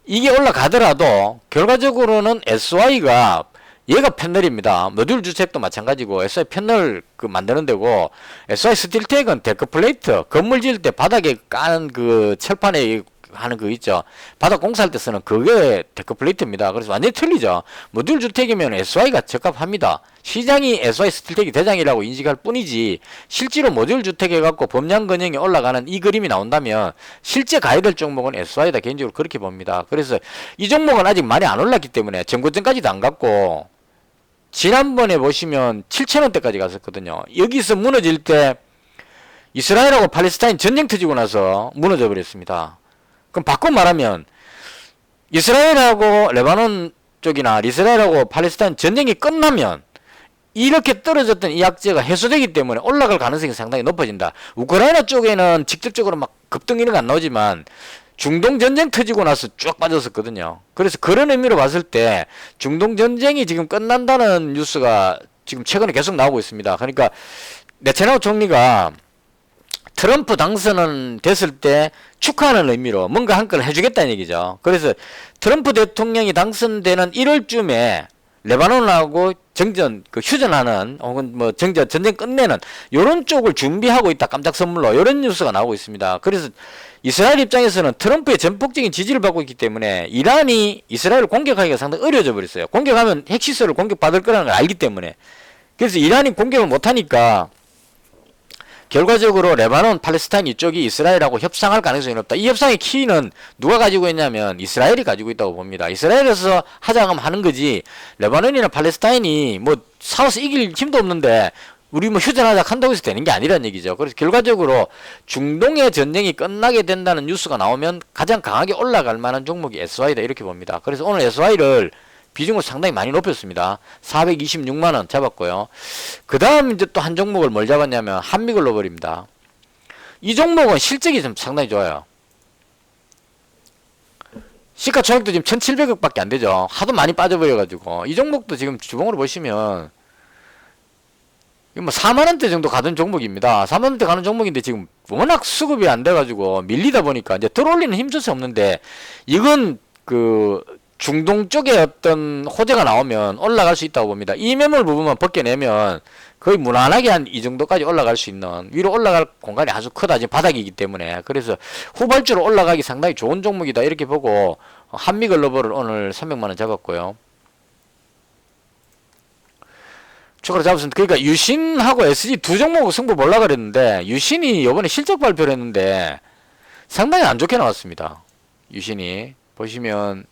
이게 올라가더라도 결과적으로는 SY가 얘가 패널입니다. 모듈 주택도 마찬가지고 SI 패널 그 만드는 데고, SI 스틸텍은 데크 플레이트, 건물 지을 때 바닥에 까는 그 철판에 하는 거 있죠. 바닥 공사할 때 쓰는 그게 데크 플레이트입니다. 그래서 완전히 틀리죠. 모듈 주택이면 SI가 적합합니다. 시장이 SI 스틸텍이 대장이라고 인식할 뿐이지, 실제로 모듈 주택 해갖고 범량 건형이 올라가는 이 그림이 나온다면 실제 가야 될 종목은 SI다. 개인적으로 그렇게 봅니다. 그래서 이 종목은 아직 많이 안 올랐기 때문에 전고점까지도 안 갔고, 지난번에 보시면 7,000원대까지 갔었거든요. 여기서 무너질 때 이스라엘하고 팔레스타인 전쟁 터지고 나서 무너져 버렸습니다. 그럼 바꿔 말하면 이스라엘하고 레바논 쪽이나 이스라엘하고 팔레스타인 전쟁이 끝나면 이렇게 떨어졌던 이 약재가 해소되기 때문에 올라갈 가능성이 상당히 높아진다. 우크라이나 쪽에는 직접적으로 막 급등 이런 거 안 나오지만 중동 전쟁 터지고 나서 쭉 빠졌었거든요. 그래서 그런 의미로 봤을 때 중동 전쟁이 지금 끝난다는 뉴스가 지금 최근에 계속 나오고 있습니다. 그러니까 네타냐후 총리가 트럼프 당선은 됐을 때 축하하는 의미로 뭔가 한 건 해주겠다는 얘기죠. 그래서 트럼프 대통령이 당선되는 1월쯤에 레바논하고 정전, 휴전하는, 혹은 뭐 전쟁 끝내는, 요런 쪽을 준비하고 있다. 깜짝 선물로. 요런 뉴스가 나오고 있습니다. 그래서 이스라엘 입장에서는 트럼프의 전폭적인 지지를 받고 있기 때문에 이란이 이스라엘을 공격하기가 상당히 어려워져 버렸어요. 공격하면 핵시설을 공격받을 거라는 걸 알기 때문에. 그래서 이란이 공격을 못하니까 결과적으로 레바논, 팔레스타인 이쪽이 이스라엘하고 협상할 가능성이 높다. 이 협상의 키는 누가 가지고 있냐면 이스라엘이 가지고 있다고 봅니다. 이스라엘에서 하자면 하는 거지, 레바논이나 팔레스타인이 뭐 싸워서 이길 힘도 없는데 우리 뭐 휴전하자 한다고 해서 되는 게 아니란 얘기죠. 그래서 결과적으로 중동의 전쟁이 끝나게 된다는 뉴스가 나오면 가장 강하게 올라갈 만한 종목이 SY다. 이렇게 봅니다. 그래서 오늘 SY를 비중을 상당히 많이 높였습니다. 426만원 잡았고요. 그 다음 이제 또 한 종목을 뭘 잡았냐면 한미글로벌입니다. 이 종목은 실적이 좀 상당히 좋아요. 시가총액도 지금 1700억 밖에 안 되죠. 하도 많이 빠져버려가지고. 이 종목도 지금 주봉으로 보시면 뭐 4만원대 정도 가던 종목입니다. 4만원대 가는 종목인데 지금 워낙 수급이 안 돼가지고 밀리다 보니까 이제 들어올리는 힘조차 없는데, 이건 중동 쪽에 어떤 호재가 나오면 올라갈 수 있다고 봅니다. 이 매물 부분만 벗겨내면 거의 무난하게 한 이 정도까지 올라갈 수 있는, 위로 올라갈 공간이 아주 크다. 지금 바닥이기 때문에. 그래서 후발주로 올라가기 상당히 좋은 종목이다. 이렇게 보고 한미글로벌을 오늘 300만원 잡았고요. 추가로 잡았습니다. 그러니까 유신하고 SG 두 종목 승부 보려고 그랬는데, 유신이 이번에 실적 발표를 했는데 상당히 안 좋게 나왔습니다. 유신이 보시면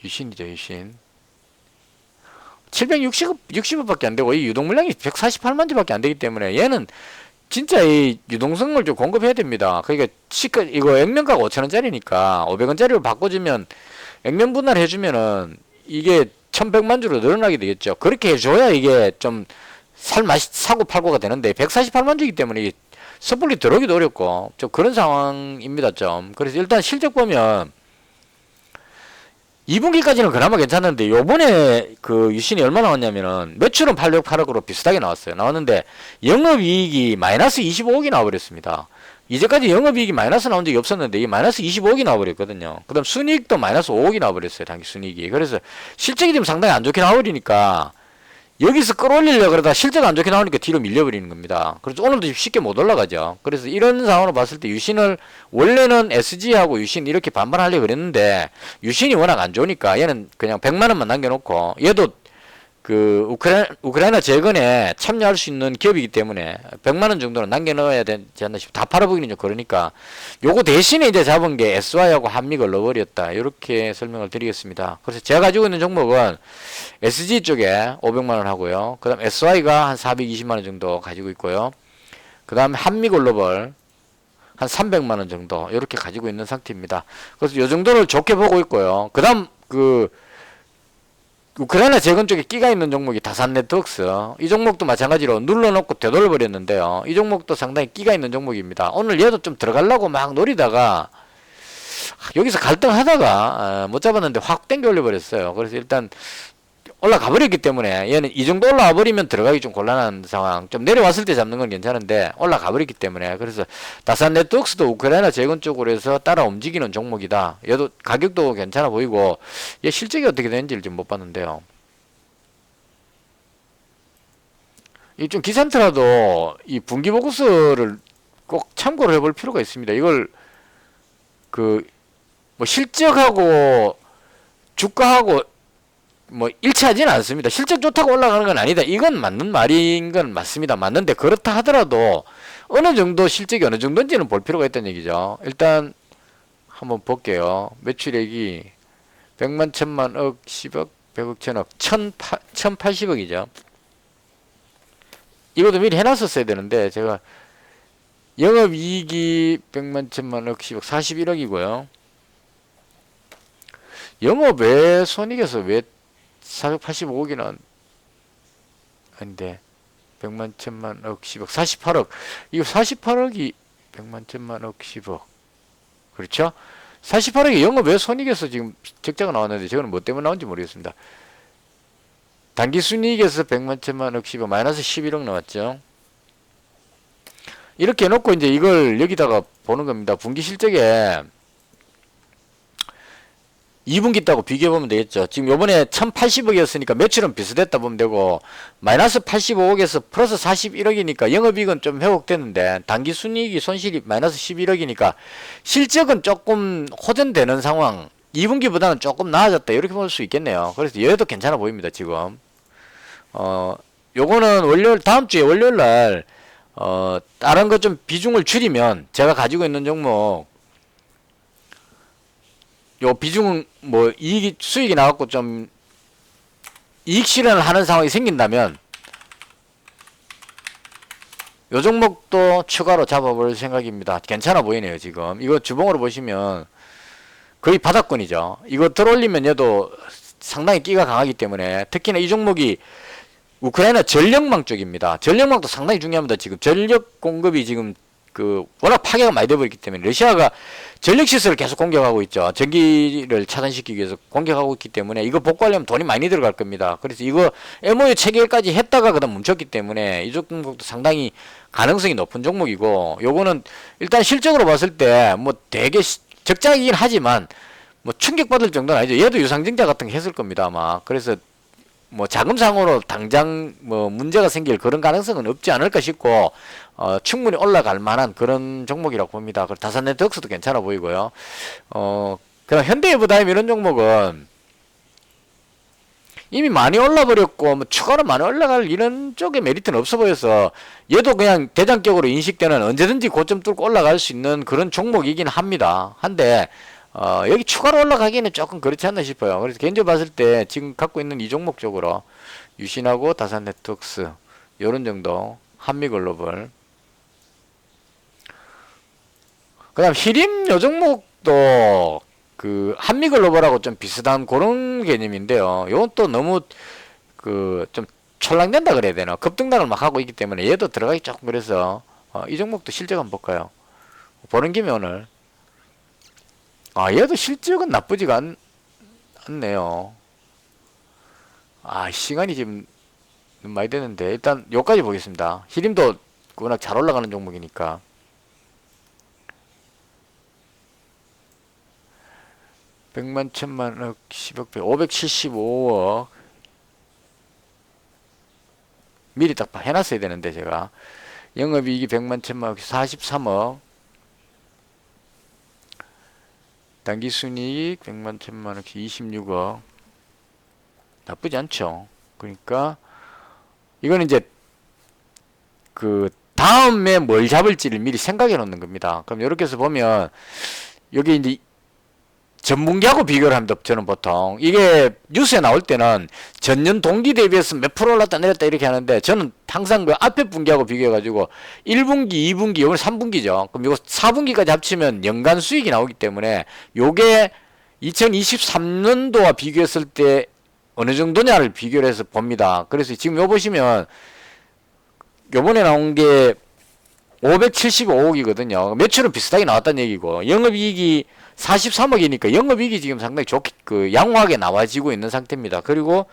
유신이죠, 유신. 760억밖에 안 되고, 이 유동물량이 148만 주밖에 안 되기 때문에 얘는 진짜 이 유동성을 좀 공급해야 됩니다. 그러니까 이거 액면가가 5천원짜리니까 500원짜리로 바꿔주면, 액면 분할 해주면은 이게 1100만 주로 늘어나게 되겠죠. 그렇게 해줘야 이게 좀 사고 팔고가 되는데 148만 주이기 때문에 섣불리 들어오기도 어렵고 좀 그런 상황입니다. 좀. 그래서 일단 실적 보면 2분기까지는 그나마 괜찮은데, 요번에 유신이 얼마 나왔냐면은, 매출은 808억으로 비슷하게 나왔어요. 나왔는데, 영업이익이 마이너스 25억이 나와버렸습니다. 이제까지 영업이익이 마이너스 나온 적이 없었는데, 이 마이너스 25억이 나와버렸거든요. 그 다음 순이익도 마이너스 5억이 나와버렸어요. 당기 순이익이. 그래서 실적이 좀 상당히 안 좋게 나와버리니까, 여기서 끌어올리려고 그러다 실적 안 좋게 나오니까 뒤로 밀려버리는 겁니다. 그래서 오늘도 쉽게 못 올라가죠. 그래서 이런 상황으로 봤을 때 유신을, 원래는 SG하고 유신 이렇게 반반하려고 그랬는데, 유신이 워낙 안 좋으니까 얘는 그냥 100만원만 남겨놓고, 얘도 우크라이나 재건에 참여할 수 있는 기업이기 때문에 100만원 정도는 남겨놓아야 되지 않나 싶어. 다 팔아보기는 좀 그러니까. 요거 대신에 이제 잡은 게 SY하고 한미글로벌이었다. 이렇게 설명을 드리겠습니다. 그래서 제가 가지고 있는 종목은 SG 쪽에 500만원 하고요. 그 다음 SY가 한 420만원 정도 가지고 있고요. 그 다음에 한미글로벌 한 300만원 정도 이렇게 가지고 있는 상태입니다. 그래서 요 정도를 좋게 보고 있고요. 그 다음 우크라이나 재건 쪽에 끼가 있는 종목이 다산네트웍스. 이 종목도 마찬가지로 눌러놓고 되돌려 버렸는데요. 이 종목도 상당히 끼가 있는 종목입니다. 오늘 얘도 좀 들어가려고 막 노리다가 여기서 갈등하다가 못 잡았는데 확 땡겨 올려 버렸어요. 그래서 일단 올라가 버렸기 때문에 얘는 이 정도 올라와 버리면 들어가기 좀 곤란한 상황. 좀 내려왔을 때 잡는 건 괜찮은데 올라가 버렸기 때문에 그래서 다산 네트워크스도 우크라이나 재건 쪽으로 해서 따라 움직이는 종목이다. 얘도 가격도 괜찮아 보이고 얘 실적이 어떻게 되는지를 지금 못 봤는데요. 이 좀 기산트라도 이 분기 보고서를 꼭 참고를 해볼 필요가 있습니다. 이걸 그 뭐 실적하고 주가하고 뭐 일치하지는 않습니다. 실적 좋다고 올라가는 건 아니다. 이건 맞는 말인 건 맞습니다. 맞는데 그렇다 하더라도 어느 정도 실적이 어느 정도인지는 볼 필요가 있다는 얘기죠. 일단 한번 볼게요. 매출액이 100만, 1000만, 억, 10억, 100억, 1000억, 1080억이죠. 이것도 미리 해놨었어야 되는데 제가 영업이익이 100만, 1000만, 억, 10억, 41억이고요. 영업외 손익에서 왜 485억이나 아닌데 100만, 1000만, 억, 10억, 48억. 이거 48억이 100만, 1000만, 억, 10억. 그렇죠? 48억이 영업외 손익에서 지금 적자가 나왔는데 저거는 뭐 때문에 나온지 모르겠습니다. 당기순이익에서 100만, 1000만, 억, 10억, 마이너스 11억 나왔죠. 이렇게 해놓고 이제 이걸 여기다가 보는 겁니다. 분기 실적에 2분기 따고 비교해보면 되겠죠. 지금 요번에 1080억이었으니까 매출은 비슷했다 보면 되고 마이너스 85억에서 플러스 41억이니까 영업이익은 좀 회복됐는데 당기순이익이 손실이 마이너스 11억이니까 실적은 조금 호전되는 상황. 2분기보다는 조금 나아졌다 이렇게 볼 수 있겠네요. 그래서 얘도 괜찮아 보입니다. 지금 요거는 월요일 다음 주에 월요일 날 다른 것 좀 비중을 줄이면 제가 가지고 있는 종목 요 비중은 뭐 이익이 수익이 나갖고 좀 이익 실현을 하는 상황이 생긴다면 요 종목도 추가로 잡아볼 생각입니다. 괜찮아 보이네요. 지금 이거 주봉으로 보시면 거의 바닥권이죠. 이거 들어올리면 얘도 상당히 끼가 강하기 때문에 특히나 이 종목이 우크라이나 전력망 쪽입니다. 전력망도 상당히 중요합니다. 지금 전력 공급이 지금 워낙 파괴가 많이 되어버렸기 때문에 러시아가 전력시설을 계속 공격하고 있죠. 전기를 차단시키기 위해서 공격하고 있기 때문에 이거 복구하려면 돈이 많이 들어갈 겁니다. 그래서 이거 MOU 체결까지 했다가 그다음 멈췄기 때문에 이 종목도 상당히 가능성이 높은 종목이고 요거는 일단 실적으로 봤을 때 뭐 되게 적자이긴 하지만 뭐 충격받을 정도는 아니죠. 얘도 유상증자 같은 거 했을 겁니다 아마. 그래서 뭐 자금상으로 당장 뭐 문제가 생길 그런 가능성은 없지 않을까 싶고 충분히 올라갈 만한 그런 종목이라고 봅니다. 그 다산네트워크스도 괜찮아 보이고요. 그냥 현대해부다임 이런 종목은 이미 많이 올라버렸고 뭐 추가로 많이 올라갈 이런 쪽에 메리트는 없어 보여서 얘도 그냥 대장격으로 인식되는 언제든지 고점 뚫고 올라갈 수 있는 그런 종목이긴 합니다. 한데 여기 추가로 올라가기는 조금 그렇지 않나 싶어요. 그래서 개인적으로 봤을 때 지금 갖고 있는 이 종목 쪽으로 유신하고 다산네트워크스 요런 정도 한미글로벌 그 다음 히림 요 종목도 그 한미글로벌하고 좀 비슷한 그런 개념인데요. 요건 또 너무 좀 철랑된다 그래야 되나 급등락을 막 하고 있기 때문에 얘도 들어가기 조금 그래서 이 종목도 실적 한번 볼까요? 보는 김에 오늘 얘도 실적은 나쁘지가 않네요. 시간이 지금 많이 되는데 일단 요까지 보겠습니다. 히림도 워낙 잘 올라가는 종목이니까 100만, 1000만, 억, 10억, 575억 미리 딱 해놨어야 되는데 제가 영업이익이 100만, 1000만, 억, 43억 당기순이익 100만, 1000만, 억, 26억 나쁘지 않죠. 그러니까 이거는 이제 다음에 뭘 잡을지를 미리 생각해 놓는 겁니다. 그럼 이렇게 해서 보면 여기 이제 전분기하고 비교를 합니다. 저는 보통 이게 뉴스에 나올 때는 전년 동기 대비해서 몇 프로 올랐다 내렸다 이렇게 하는데 저는 항상 그 앞에 분기하고 비교해 가지고 1분기 2분기 오늘 3분기죠. 그럼 이거 4분기까지 합치면 연간 수익이 나오기 때문에 요게 2023년도와 비교했을 때 어느 정도냐를 비교를 해서 봅니다. 그래서 지금 요 보시면 요번에 나온 게 575억이거든요. 매출은 비슷하게 나왔다는 얘기고 영업이익이 43억이니까 영업이익이 지금 상당히 좋게 양호하게 나와지고 있는 상태입니다. 그리고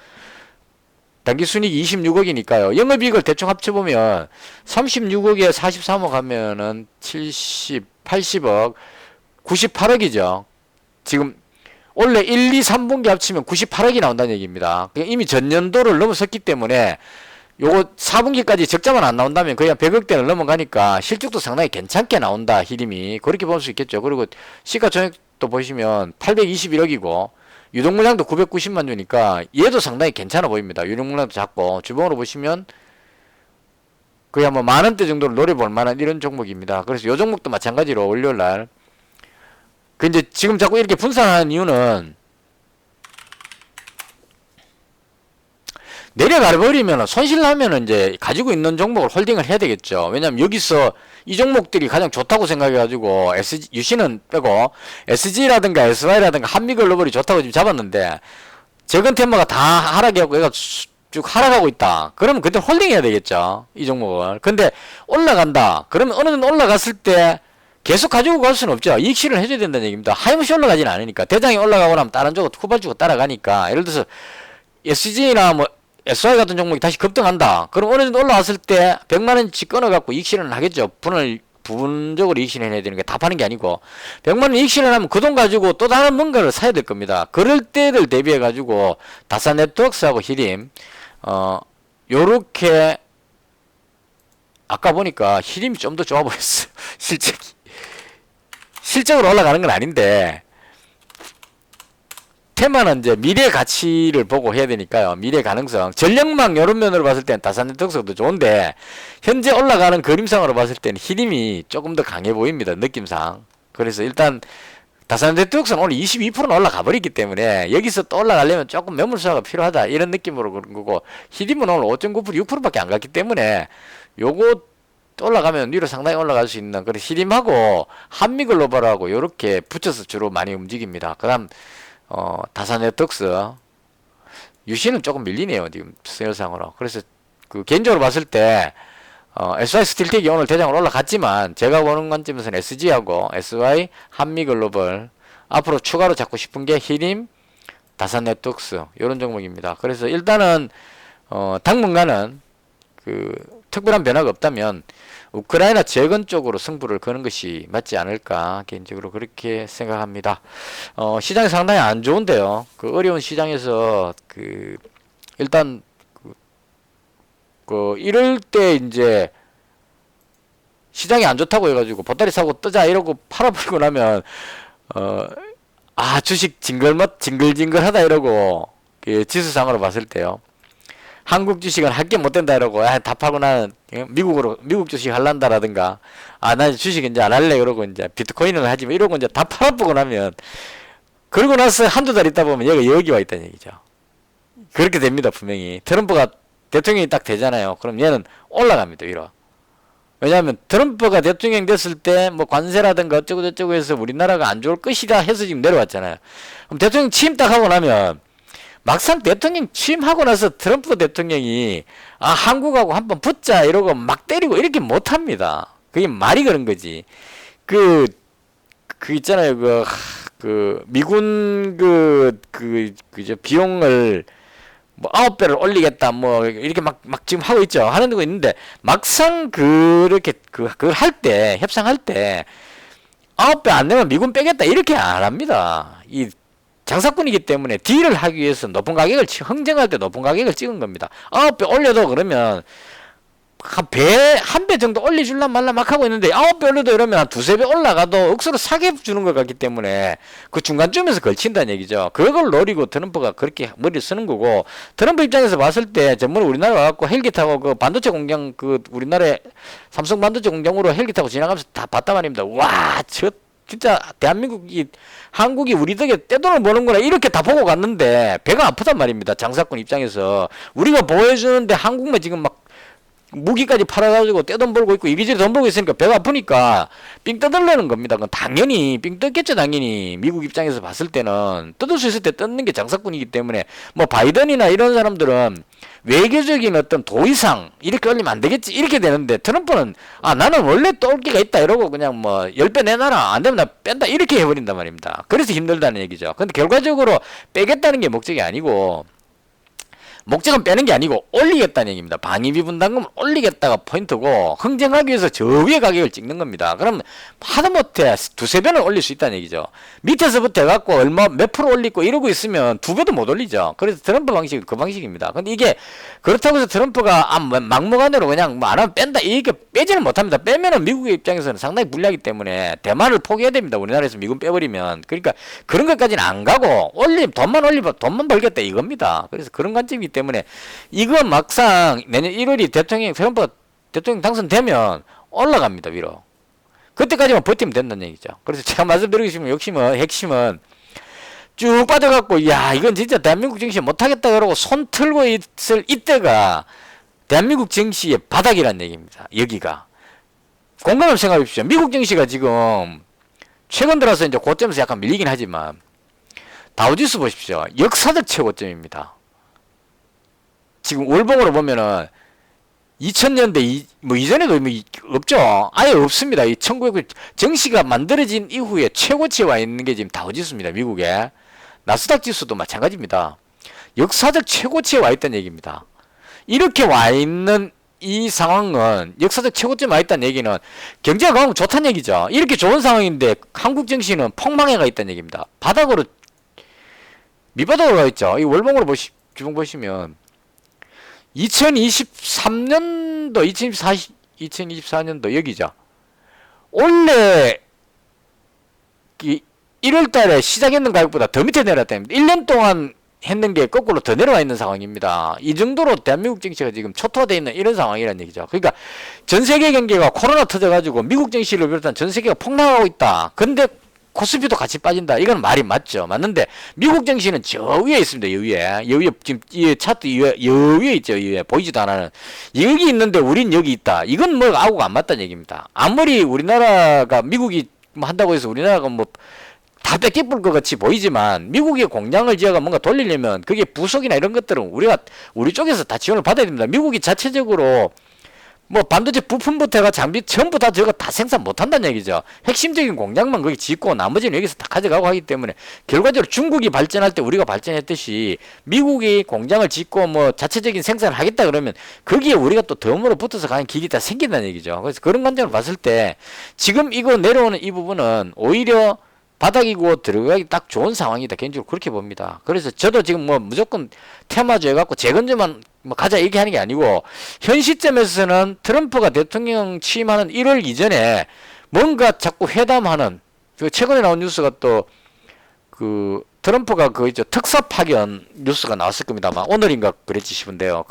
당기순이익이 26억이니까요. 영업이익을 대충 합쳐보면 36억에 43억 하면은 70, 80억, 98억이죠. 지금 원래 1, 2, 3분기 합치면 98억이 나온다는 얘기입니다. 이미 전년도를 넘어섰기 때문에 요거 4분기까지 적자만 안 나온다면 거의 한 100억대를 넘어가니까 실적도 상당히 괜찮게 나온다. 히림이 그렇게 볼 수 있겠죠. 그리고 시가총액도 보시면 821억이고 유동물량도 990만 주니까 얘도 상당히 괜찮아 보입니다. 유동물량도 작고 주봉으로 보시면 거의 한 만원대 정도를 노려볼 만한 이런 종목입니다. 그래서 요 종목도 마찬가지로 월요일날 그 이제 지금 자꾸 이렇게 분산하는 이유는 내려가 버리면 손실 나면은 이제 가지고 있는 종목을 홀딩을 해야 되겠죠. 왜냐면 여기서 이 종목들이 가장 좋다고 생각해가지고 유씨는 빼고 SG라든가 SY라든가 한미글로벌이 좋다고 지금 잡았는데 재건테마가 다 하락해갖고 얘가 쭉 하락하고 있다. 그러면 그때 홀딩해야 되겠죠. 이 종목을. 근데 올라간다. 그러면 어느 정도 올라갔을 때 계속 가지고 갈 수는 없죠. 이익 실현을 해줘야 된다는 얘기입니다. 하이머시 올라가지는 않으니까. 대장이 올라가고 나면 다른 쪽으로 후발주가 따라가니까. 예를 들어서 SG나 뭐 SY 같은 종목이 다시 급등한다. 그럼 어느 정도 올라왔을 때 100만원치 끊어갖고 이익 실현을 하겠죠. 부분적으로 이익 실현해야 되는 게 다 파는 게 아니고 100만원 이익 실현하면 그 돈 가지고 또 다른 뭔가를 사야 될 겁니다. 그럴 때를 대비해가지고 다산네트워크스하고 히림 요렇게 아까 보니까 히림이 좀 더 좋아 보였어요. 실적으로 올라가는 건 아닌데 테마는 이제 미래 가치를 보고 해야 되니까요. 미래 가능성. 전력망 이런 면으로 봤을 때는 다산네트워크도 좋은데 현재 올라가는 그림상으로 봤을 때는 히림이 조금 더 강해 보입니다. 느낌상. 그래서 일단 다산네트워크는 오늘 22%는 올라가 버렸기 때문에 여기서 또 올라가려면 조금 매물 수화가 필요하다. 이런 느낌으로 그런 거고 히림은 오늘 5.9% 6%밖에 안 갔기 때문에 요거 올라가면 위로 상당히 올라갈 수 있는 그런 히림하고 한미글로벌하고 요렇게 붙여서 주로 많이 움직입니다. 그 다음 다산네트워크스 유씨는 조금 밀리네요. 지금 세열상으로. 그래서 그 개인적으로 봤을 때 SY 스틸텍이 오늘 대장으로 올라갔지만 제가 보는 관점에서는 SG하고 SY 한미글로벌 앞으로 추가로 잡고 싶은 게 히림 다산네트워크스 이런 종목입니다. 그래서 일단은 당분간은 그 특별한 변화가 없다면 우크라이나 재건 쪽으로 승부를 거는 것이 맞지 않을까 개인적으로 그렇게 생각합니다. 시장이 상당히 안 좋은데요. 그 어려운 시장에서 그 일단 이럴 때 이제 시장이 안 좋다고 해가지고 보따리 사고 뜨자 이러고 팔아버리고 나면 주식 징글징글하다 이러고 지수상으로 봤을 때요. 한국 주식은 할 게 못 된다 이러고 다 팔고 나는 미국 주식 할란다라든가 나 주식 이제 안 할래 이러고 이제 비트코인을 하지 이러고 이제 다 팔아보고 나면 그러고 나서 한두 달 있다 보면 얘가 여기 와 있다는 얘기죠. 그렇게 됩니다. 분명히 트럼프가 대통령이 딱 되잖아요. 그럼 얘는 올라갑니다. 위로. 왜냐하면 트럼프가 대통령 됐을 때 뭐 관세라든가 어쩌고 저쩌고 해서 우리나라가 안 좋을 것이다 해서 지금 내려왔잖아요. 그럼 대통령 취임 딱 하고 나면 막상 대통령 취임하고 나서 트럼프 대통령이 한국하고 한번 붙자 이러고 막 때리고 이렇게 못합니다. 그게 말이 그런 거지. 그 있잖아요. 미군 비용을 뭐 9배를 올리겠다 뭐 이렇게 막 지금 하고 있죠. 하는 거 있는데 막상 그렇게 그걸 할 때 협상할 때 9배 안 내면 미군 빼겠다 이렇게 안 합니다. 이 장사꾼이기 때문에 딜을 하기 위해서 높은 가격을 흥정할 때 높은 가격을 찍은 겁니다. 9배 올려도 그러면 한 배 정도 올려줄란 말라 막 하고 있는데 9배 올려도 이러면 한 두세 배 올라가도 억수로 사게 주는 것 같기 때문에 그 중간쯤에서 걸친다는 얘기죠. 그걸 노리고 트럼프가 그렇게 머리를 쓰는 거고 트럼프 입장에서 봤을 때 전번에 우리나라 와갖고 헬기 타고 그 반도체 공장 우리나라의 삼성 반도체 공장으로 헬기 타고 지나가면서 다 봤단 말입니다. 와, 진짜 한국이 우리 덕에 떼돈을 버는구나 이렇게 다 보고 갔는데 배가 아프단 말입니다. 장사꾼 입장에서 우리가 보여주는데 한국만 지금 막 무기까지 팔아가지고 떼돈 벌고 있고 이리저리 돈 벌고 있으니까 배가 아프니까 삥 뜯으려는 겁니다. 그건 당연히 삥 뜯겠죠. 당연히 미국 입장에서 봤을 때는 뜯을 수 있을 때 뜯는 게 장사꾼이기 때문에 뭐 바이든이나 이런 사람들은 외교적인 어떤 도의상 이렇게 올리면 안 되겠지 이렇게 되는데 트럼프는 나는 원래 똘끼가 있다 이러고 그냥 뭐 10배 내놔라 안 되면 나 뺀다 이렇게 해버린단 말입니다. 그래서 힘들다는 얘기죠. 근데 결과적으로 빼겠다는 게 목적이 아니고 목적은 빼는 게 아니고 올리겠다는 얘기입니다. 방위비 분담금을 올리겠다가 포인트고 흥정하기 위해서 저 위에 가격을 찍는 겁니다. 그럼 하다못해 두세 배는 올릴 수 있다는 얘기죠. 밑에서부터 해갖고 얼마 몇 프로 올리고 이러고 있으면 두 배도 못 올리죠. 그래서 트럼프 방식은 그 방식입니다. 근데 이게 그렇다고 해서 트럼프가 막무가내로 그냥 뭐 안 하면 뺀다 이게 빼지는 못합니다. 빼면은 미국의 입장에서는 상당히 불리하기 때문에 대만을 포기해야 됩니다. 우리나라에서 미군 빼버리면. 그러니까 그런 것까지는 안 가고 돈만 올리면 돈만 벌겠다 이겁니다. 그래서 그런 관점이기 때문에 이거 막상 내년 1월이 트럼프가 대통령 당선되면 올라갑니다 위로. 그때까지만 버티면 된다는 얘기죠. 그래서 제가 말씀드리고 싶은 핵심은 쭉 빠져갖고 야 이건 진짜 대한민국 정치 못하겠다 그러고 손 틀고 있을 이때가 대한민국 정치의 바닥이라는 얘기입니다. 여기가 공감을 생각해 보십시오. 미국 정치가 지금 최근 들어서 이제 고점에서 약간 밀리긴 하지만 다우지수 보십시오. 역사적 최고점입니다. 지금 월봉으로 보면은 2000년대 뭐 이전에도 뭐 없죠. 아예 없습니다. 이 1900 정시가 만들어진 이후에 최고치에 와 있는 게 지금 다우지수입니다. 미국에. 나스닥 지수도 마찬가지입니다. 역사적 최고치에 와 있다는 얘기입니다. 이렇게 와 있는 이 상황은 역사적 최고점에 와 있다는 얘기는 경제가 가면 좋다는 얘기죠. 이렇게 좋은 상황인데 한국 정시는 폭망해 가 있다는 얘기입니다. 바닥으로 밑바닥으로 가 있죠. 이 월봉으로 주봉 보시면 2023년도 2024년도 여기죠. 원래 1월달에 시작했는 가격보다 더 밑에 내려왔답니다. 1년 동안 했는 게 거꾸로 더 내려와 있는 상황입니다. 이 정도로 대한민국 정치가 지금 초토화되어 있는 이런 상황이라는 얘기죠. 그러니까 전 세계 경제가 코로나 터져가지고 미국 정치를 비롯한 전 세계가 폭락하고 있다. 근데 코스피도 같이 빠진다. 이건 말이 맞죠. 맞는데 미국 정치는 저 위에 있습니다. 여위에 지금 이 차트 여위에 있죠. 여위에 보이지도 않아는 여기 있는데 우린 여기 있다. 이건 뭐 아우가 안 맞다는 얘기입니다. 아무리 우리나라가 미국이 뭐 한다고 해서 우리나라가 뭐 다 뺏겨볼 것 같이 보이지만 미국의 공장을 지어가 뭔가 돌리려면 그게 부속이나 이런 것들은 우리 쪽에서 다 지원을 받아야 됩니다. 미국이 자체적으로 뭐 반도체 부품부터 해가 장비 전부 다 저거 다 생산 못 한다는 얘기죠. 핵심적인 공장만 거기 짓고 나머지는 여기서 다 가져가고 하기 때문에 결과적으로 중국이 발전할 때 우리가 발전했듯이 미국이 공장을 짓고 뭐 자체적인 생산을 하겠다 그러면 거기에 우리가 또 덤으로 붙어서 가는 길이 다 생긴다는 얘기죠. 그래서 그런 관점을 봤을 때 지금 이거 내려오는 이 부분은 오히려 바닥이고 들어가기 딱 좋은 상황이다. 개인적으로 그렇게 봅니다. 그래서 저도 지금 뭐 무조건 테마주 해갖고 재건주만 뭐 가자 얘기하는 게 아니고 현 시점에서는 트럼프가 대통령 취임하는 1월 이전에 뭔가 자꾸 회담하는 최근에 나온 뉴스가 또 트럼프가 특사 파견 뉴스가 나왔을 겁니다. 아마 오늘인가 그랬지 싶은데요.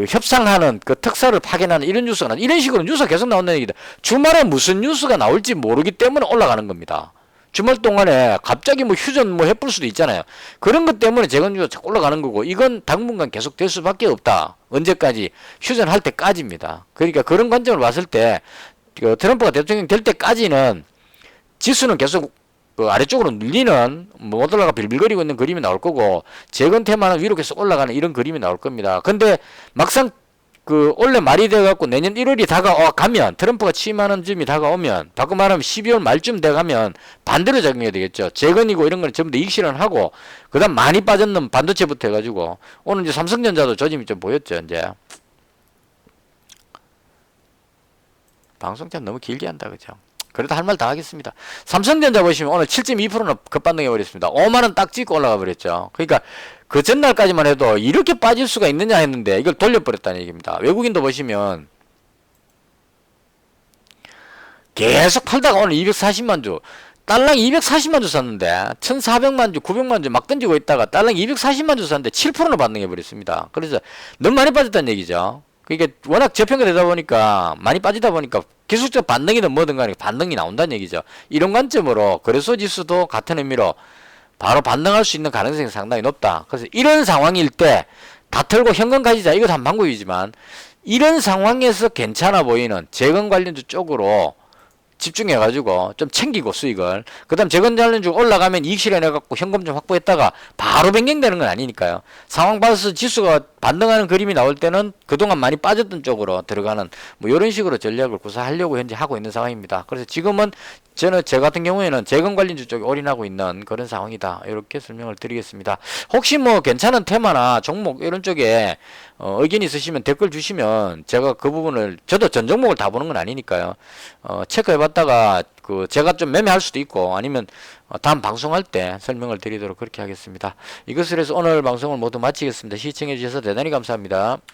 협상하는 특사를 파견하는 이런 뉴스가 이런 식으로 뉴스가 계속 나온다는 얘기다. 주말에 무슨 뉴스가 나올지 모르기 때문에 올라가는 겁니다. 주말 동안에 갑자기 뭐 휴전 뭐 해볼 수도 있잖아요. 그런 것 때문에 재건주가 자꾸 올라가는 거고 이건 당분간 계속 될 수밖에 없다. 언제까지? 휴전할 때까지입니다. 그러니까 그런 관점을 봤을 때 트럼프가 대통령 될 때까지는 지수는 계속 아래쪽으로 눌리는 못 올라가 빌빌거리고 있는 그림이 나올 거고 재건 테마는 위로 계속 올라가는 이런 그림이 나올 겁니다. 근데 막상 원래 말이 돼갖고 내년 1월이 다가가면 트럼프가 취임하는 쯤이 다가오면 바꿔 말하면 12월 말쯤 돼가면 반대로 작용해야 되겠죠. 재건이고 이런 걸 전부 다 익실현하고 그 다음 많이 빠졌는 반도체부터 해가지고 오늘 이제 삼성전자도 조짐이 좀 보였죠. 이제 방송 참 너무 길게 한다 그죠. 그래도 할 말 다 하겠습니다. 삼성전자 보시면 오늘 7.2%나 급반등해 버렸습니다. 5만원 딱 찍고 올라가 버렸죠. 그러니까 그 전날까지만 해도 이렇게 빠질 수가 있느냐 했는데 이걸 돌려버렸다는 얘기입니다. 외국인도 보시면 계속 팔다가 오늘 240만 주 달랑 240만 주 샀는데 1400만 주 900만 주 막 던지고 있다가 달랑 240만 주 샀는데 7%나 반등해 버렸습니다. 그래서 너무 많이 빠졌다는 얘기죠. 그러니까 워낙 저평가 되다 보니까 많이 빠지다 보니까 기술적 반등이든 뭐든 간에 반등이 나온다는 얘기죠. 이런 관점으로 거래소 지수도 같은 의미로 바로 반등할 수 있는 가능성이 상당히 높다. 그래서 이런 상황일 때 다 털고 현금 가지자 이것도 한 방법이지만 이런 상황에서 괜찮아 보이는 재건 관련주 쪽으로 집중해가지고 좀 챙기고 수익을 그 다음 재건 관련주 올라가면 이익 실현해갖고 현금 좀 확보했다가 바로 변경되는 건 아니니까요. 상황 봐서 지수가 반등하는 그림이 나올 때는 그동안 많이 빠졌던 쪽으로 들어가는 뭐 이런 식으로 전략을 구사하려고 현재 하고 있는 상황입니다. 그래서 지금은 저는 저 같은 경우에는 재건 관련주 쪽에 올인하고 있는 그런 상황이다. 이렇게 설명을 드리겠습니다. 혹시 뭐 괜찮은 테마나 종목 이런 쪽에 의견 있으시면 댓글 주시면 제가 그 부분을 저도 전 종목을 다 보는 건 아니니까요. 체크해봤다가 그 제가 좀 매매할 수도 있고 아니면 다음 방송할 때 설명을 드리도록 그렇게 하겠습니다. 이것을 해서 오늘 방송을 모두 마치겠습니다. 시청해 주셔서 대단히 감사합니다.